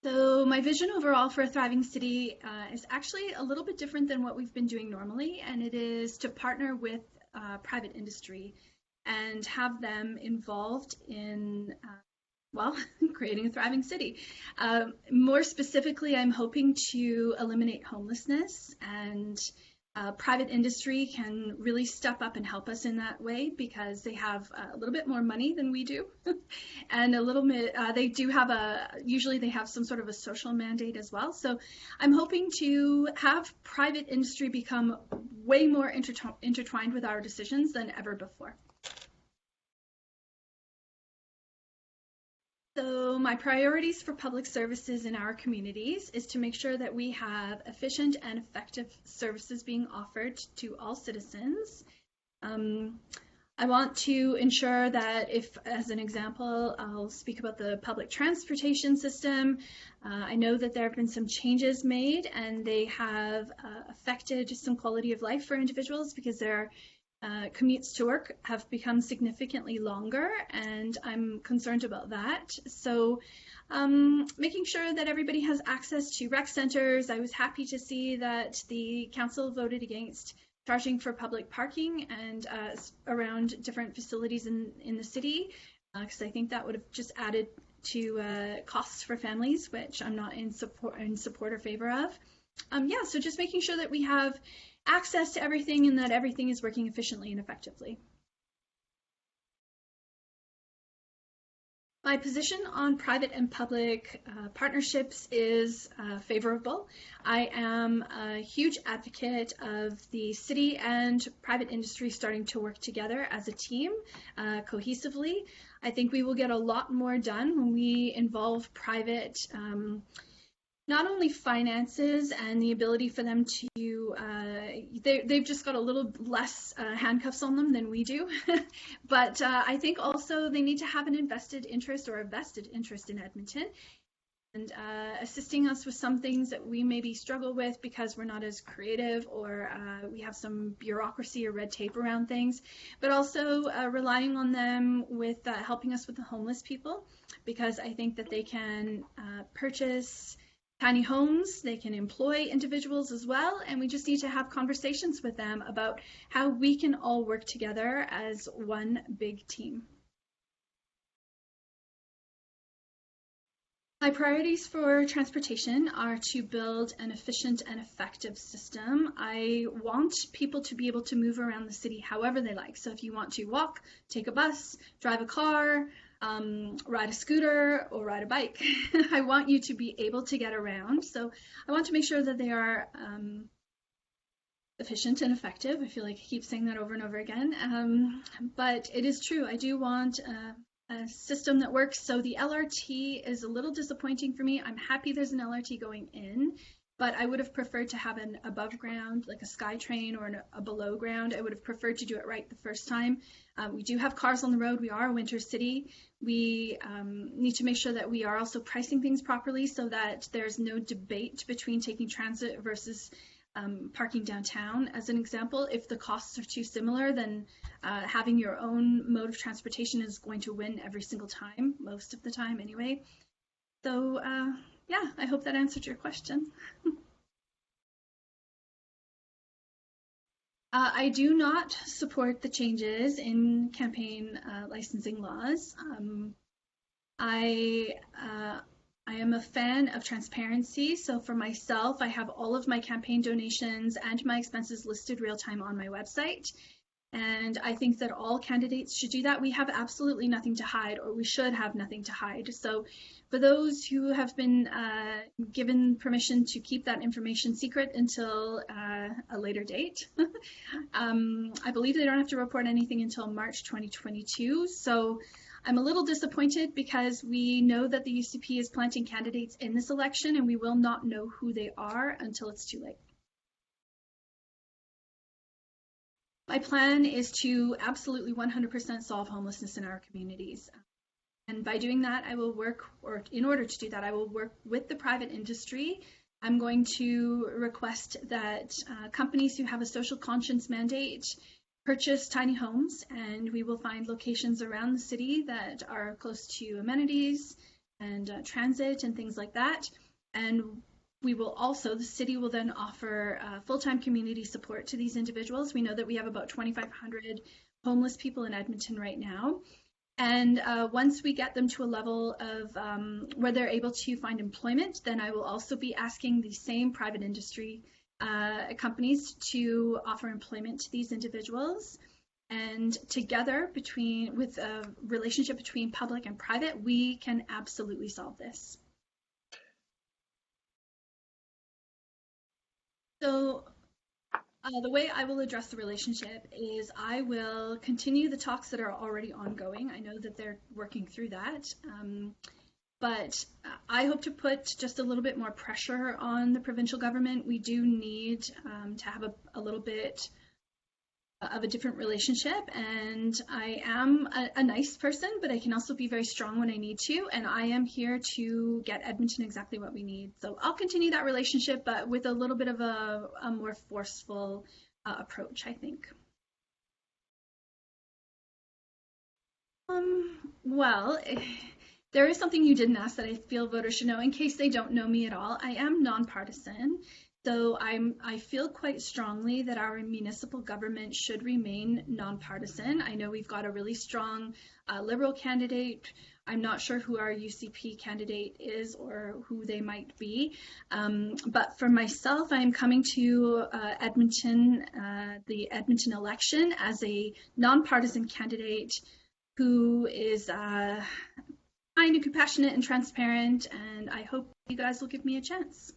So my vision overall for a thriving city is actually a little bit different than what we've been doing normally, and it is to partner with private industry and have them involved in, well, creating a thriving city. More specifically, I'm hoping to eliminate homelessness, and private industry can really step up and help us in that way because they have a little bit more money than we do. And a little bit, they do have usually they have some sort of a social mandate as well. So I'm hoping to have private industry become way more intertwined with our decisions than ever before. So my priorities for public services in our communities is to make sure that we have efficient and effective services being offered to all citizens. I want to ensure that if, as an example, I'll speak about the public transportation system. I know that there have been some changes made and they have affected some quality of life for individuals because their commutes to work have become significantly longer, and I'm concerned about that. So making sure that everybody has access to rec centers. I was happy to see that the council voted against charging for public parking and around different facilities in the city, because I think that would have just added to costs for families, which I'm not in support or favor of. Yeah, so just making sure that we have access to everything and that everything is working efficiently and effectively. My position on private and public partnerships is favorable. I am a huge advocate of the city and private industry starting to work together as a team cohesively. I think we will get a lot more done when we involve private not only finances and the ability for them to, they've just got a little less handcuffs on them than we do, but I think also they need to have an invested interest or a vested interest in Edmonton and assisting us with some things that we maybe struggle with because we're not as creative or we have some bureaucracy or red tape around things, but also relying on them with helping us with the homeless people, because I think that they can purchase tiny homes, they can employ individuals as well, and we just need to have conversations with them about how we can all work together as one big team. My priorities for transportation are to build an efficient and effective system. I want people to be able to move around the city however they like. So if you want to walk, take a bus, drive a car, ride a scooter or ride a bike. I want you to be able to get around. So I want to make sure that they are efficient and effective. I feel like I keep saying that over and over again. But it is true. I do want a system that works. So the LRT is a little disappointing for me. I'm happy there's an LRT going in, but I would have preferred to have an above ground, like a SkyTrain or a below ground. I would have preferred to do it right the first time. We do have cars on the road. We are a winter city. We need to make sure that we are also pricing things properly so that there's no debate between taking transit versus parking downtown. As an example, if the costs are too similar, then having your own mode of transportation is going to win every single time, most of the time anyway. So yeah, I hope that answered your question. I do not support the changes in campaign licensing laws. I am a fan of transparency. So for myself, I have all of my campaign donations and my expenses listed real time on my website. And I think that all candidates should do that. We have absolutely nothing to hide, or we should have nothing to hide. So for those who have been given permission to keep that information secret until a later date, I believe they don't have to report anything until March 2022. So I'm a little disappointed because we know that the UCP is planting candidates in this election and we will not know who they are until it's too late. My plan is to absolutely 100% solve homelessness in our communities. And by doing that, I will work, or in order to do that, I will work with the private industry. I'm going to request that companies who have a social conscience mandate purchase tiny homes, and we will find locations around the city that are close to amenities, and transit and things like that. And we will also, the city will then offer full-time community support to these individuals. We know that we have about 2,500 homeless people in Edmonton right now. And once we get them to a level of where they're able to find employment, then I will also be asking the same private industry companies to offer employment to these individuals. And together, with a relationship between public and private, we can absolutely solve this. So the way I will address the relationship is I will continue the talks that are already ongoing. I know that they're working through that. But I hope to put just a little bit more pressure on the provincial government. We do need to have a little bit of a different relationship, and I am a nice person, but I can also be very strong when I need to, and I am here to get Edmonton exactly what we need. So I'll continue that relationship, but with a little bit of a more forceful approach, I think. Well, there is something you didn't ask that I feel voters should know in case they don't know me at all. I am nonpartisan. So I feel quite strongly that our municipal government should remain nonpartisan. I know we've got a really strong Liberal candidate. I'm not sure who our UCP candidate is or who they might be. But for myself, I'm coming to Edmonton, the Edmonton election, as a nonpartisan candidate who is kind and compassionate and transparent. And I hope you guys will give me a chance.